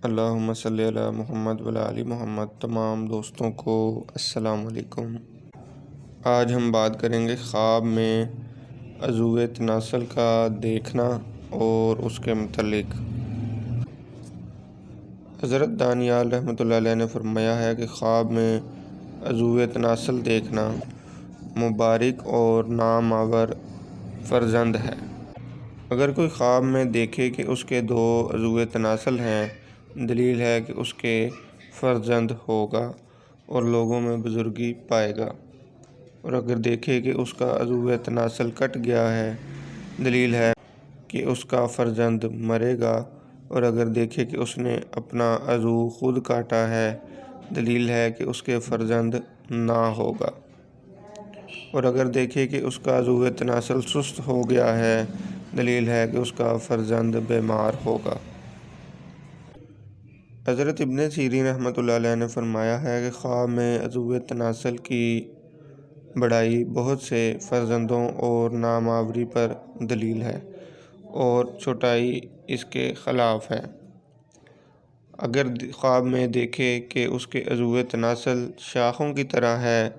اللہم صلی علی محمد وعلی آل محمد۔ تمام دوستوں کو السلام علیکم۔ آج ہم بات کریں گے خواب میں عضو تناسل کا دیکھنا اور اس کے متعلق۔ حضرت دانیال رحمۃ اللہ علیہ نے فرمایا ہے کہ خواب میں عضو تناسل دیکھنا مبارک اور نامآور فرزند ہے۔ اگر کوئی خواب میں دیکھے کہ اس کے 2 عضو تناسل ہیں، دلیل ہے کہ اس کے فرزند ہوگا اور لوگوں میں بزرگی پائے گا۔ اور اگر دیکھے کہ اس کا عضو تناسل کٹ گیا ہے، دلیل ہے کہ اس کا فرزند مرے گا۔ اور اگر دیکھے کہ اس نے اپنا عضو خود کاٹا ہے، دلیل ہے کہ اس کے فرزند نہ ہوگا۔ اور اگر دیکھے کہ اس کا عضو تناسل سست ہو گیا ہے، دلیل ہے کہ اس کا فرزند بیمار ہوگا۔ حضرت ابن سیرین رحمۃ اللہ علیہ نے فرمایا ہے کہ خواب میں عضو تناسل کی بڑائی بہت سے فرزندوں اور نامآوری پر دلیل ہے اور چھوٹائی اس کے خلاف ہے۔ اگر خواب میں دیکھے کہ اس کے عضو تناسل شاخوں کی طرح ہے،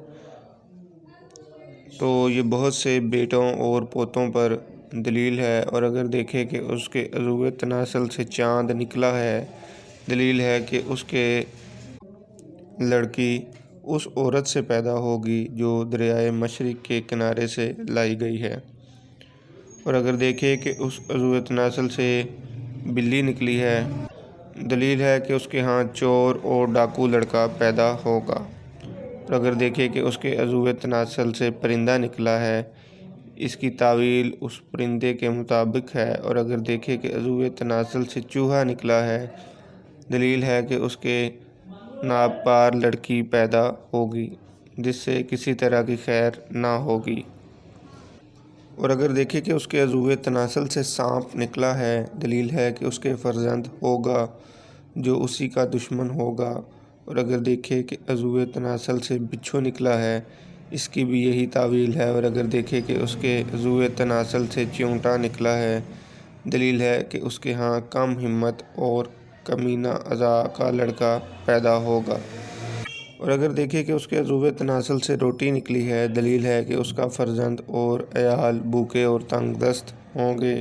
تو یہ بہت سے بیٹوں اور پوتوں پر دلیل ہے۔ اور اگر دیکھے کہ اس کے عضو تناسل سے چاند نکلا ہے، دلیل ہے کہ اس کے لڑکی اس عورت سے پیدا ہوگی جو دریائے مشرق کے کنارے سے لائی گئی ہے۔ اور اگر دیکھے کہ اس عضو تناسل سے بلی نکلی ہے، دلیل ہے کہ اس کے ہاں چور اور ڈاکو لڑکا پیدا ہوگا۔ اور اگر دیکھے کہ اس کے عضو تناسل سے پرندہ نکلا ہے، اس کی تعویل اس پرندے کے مطابق ہے۔ اور اگر دیکھے کہ عضو تناسل سے چوہا نکلا ہے، دلیل ہے کہ اس کے ناپار لڑکی پیدا ہوگی جس سے کسی طرح کی خیر نہ ہوگی۔ اور اگر دیکھے کہ اس کے عضو تناسل سے سانپ نکلا ہے، دلیل ہے کہ اس کے فرزند ہوگا جو اسی کا دشمن ہوگا۔ اور اگر دیکھے کہ عضو تناسل سے بچھو نکلا ہے، اس کی بھی یہی تعویل ہے۔ اور اگر دیکھے کہ اس کے عضو تناسل سے چیونٹا نکلا ہے، دلیل ہے کہ اس کے ہاں کم ہمت اور کمینہ اعضاء کا لڑکا پیدا ہوگا۔ اور اگر دیکھے کہ اس کے عضو تناسل سے روٹی نکلی ہے، دلیل ہے کہ اس کا فرزند اور عیال بھوکے اور تنگ دست ہوں گے۔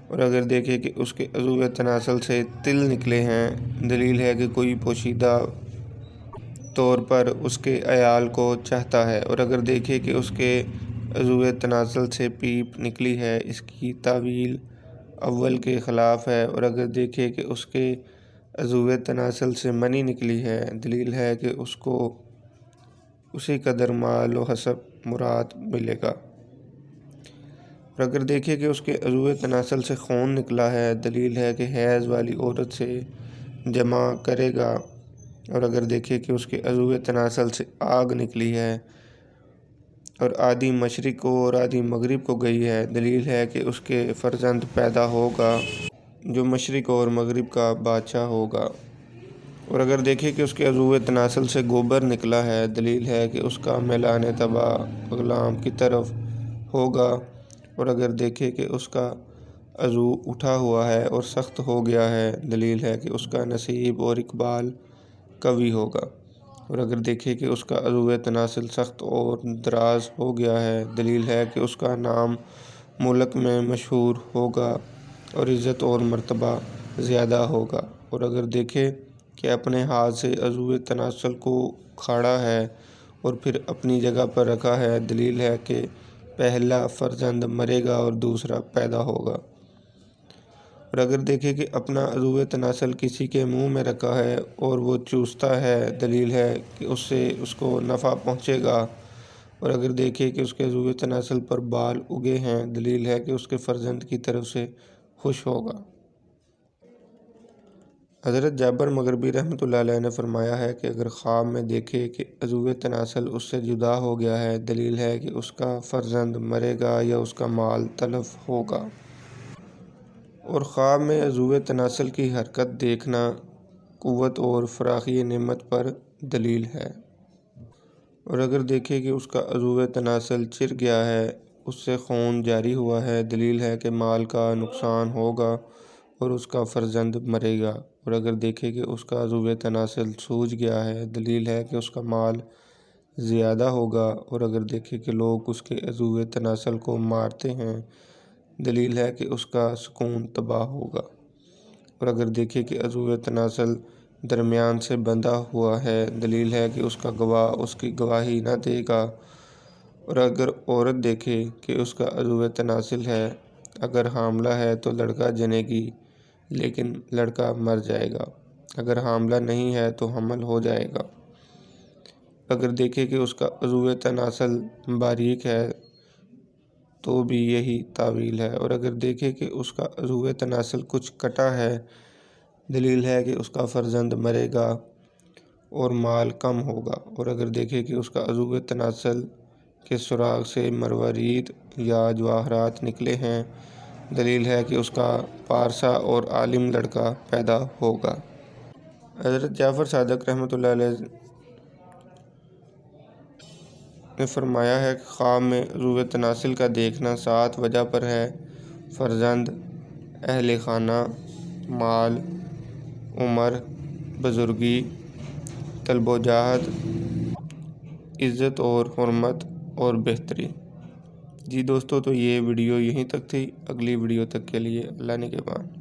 اور اگر دیکھے کہ اس کے عضو تناسل سے تل نکلے ہیں، دلیل ہے کہ کوئی پوشیدہ طور پر اس کے عیال کو چاہتا ہے۔ اور اگر دیکھے کہ اس کے عضو تناسل سے پیپ نکلی ہے، اس کی تعویل اول کے خلاف ہے۔ اور اگر دیکھے کہ اس کے عضو تناسل سے منی نکلی ہے، دلیل ہے کہ اس کو اسی قدر مال و حسب مراد ملے گا۔ اور اگر دیکھے کہ اس کے عضو تناسل سے خون نکلا ہے، دلیل ہے کہ حیض والی عورت سے جمع کرے گا۔ اور اگر دیکھے کہ اس کے عضو تناسل سے آگ نکلی ہے اور آدھی مشرق کو اور آدھی مغرب کو گئی ہے، دلیل ہے کہ اس کے فرزند پیدا ہوگا جو مشرق اور مغرب کا بادشاہ ہوگا۔ اور اگر دیکھے کہ اس کے عضو تناسل سے گوبر نکلا ہے، دلیل ہے کہ اس کا میلان تباہ اغلام کی طرف ہوگا۔ اور اگر دیکھے کہ اس کا عضو اٹھا ہوا ہے اور سخت ہو گیا ہے، دلیل ہے کہ اس کا نصیب اور اقبال قوی ہوگا۔ اور اگر دیکھے کہ اس کا عضو تناسل سخت اور دراز ہو گیا ہے، دلیل ہے کہ اس کا نام ملک میں مشہور ہوگا اور عزت اور مرتبہ زیادہ ہوگا۔ اور اگر دیکھے کہ اپنے ہاتھ سے عضو تناسل کو کھاڑا ہے اور پھر اپنی جگہ پر رکھا ہے، دلیل ہے کہ پہلا فرزند مرے گا اور دوسرا پیدا ہوگا۔ اور اگر دیکھے کہ اپنا عضو تناسل کسی کے منہ میں رکھا ہے اور وہ چوستا ہے، دلیل ہے کہ اس سے اس کو نفع پہنچے گا۔ اور اگر دیکھے کہ اس کے عضو تناسل پر بال اگے ہیں، دلیل ہے کہ اس کے فرزند کی طرف سے خوش ہوگا۔ حضرت جابر مغربی رحمۃ اللہ علیہ نے فرمایا ہے کہ اگر خواب میں دیکھے کہ عضو تناسل اس سے جدا ہو گیا ہے، دلیل ہے کہ اس کا فرزند مرے گا یا اس کا مال تلف ہوگا۔ اور خواب میں عضو تناسل کی حرکت دیکھنا قوت اور فراخی نعمت پر دلیل ہے۔ اور اگر دیکھے کہ اس کا عضو تناسل چر گیا ہے، اس سے خون جاری ہوا ہے، دلیل ہے کہ مال کا نقصان ہوگا اور اس کا فرزند مرے گا۔ اور اگر دیکھے کہ اس کا عضو تناسل سوج گیا ہے، دلیل ہے کہ اس کا مال زیادہ ہوگا۔ اور اگر دیکھے کہ لوگ اس کے عضو تناسل کو مارتے ہیں، دلیل ہے کہ اس کا سکون تباہ ہوگا۔ اور اگر دیکھے کہ عضو تناسل درمیان سے بندھا ہوا ہے، دلیل ہے کہ اس کا گواہ اس کی گواہی نہ دے گا۔ اور اگر عورت دیکھے کہ اس کا عضو تناسل ہے، اگر حاملہ ہے تو لڑکا جنے گی لیکن لڑکا مر جائے گا، اگر حاملہ نہیں ہے تو حمل ہو جائے گا۔ اگر دیکھے کہ اس کا عضو تناسل باریک ہے تو بھی یہی تعویل ہے۔ اور اگر دیکھے کہ اس کا عضو تناسل کچھ کٹا ہے، دلیل ہے کہ اس کا فرزند مرے گا اور مال کم ہوگا۔ اور اگر دیکھے کہ اس کا عضو تناسل کے سراغ سے مروارید یا جواہرات نکلے ہیں، دلیل ہے کہ اس کا پارسا اور عالم لڑکا پیدا ہوگا۔ حضرت جعفر صادق رحمۃ اللہ علیہ نے فرمایا ہے کہ خواب میں عضو تناسل کا دیکھنا 7 وجہ پر ہے: فرزند، اہل خانہ، مال، عمر، بزرگی، طلب و جاہت، عزت اور حرمت اور بہتری۔ جی دوستو، تو یہ ویڈیو یہیں تک تھی۔ اگلی ویڈیو تک کے لیے اللہ نگہبان۔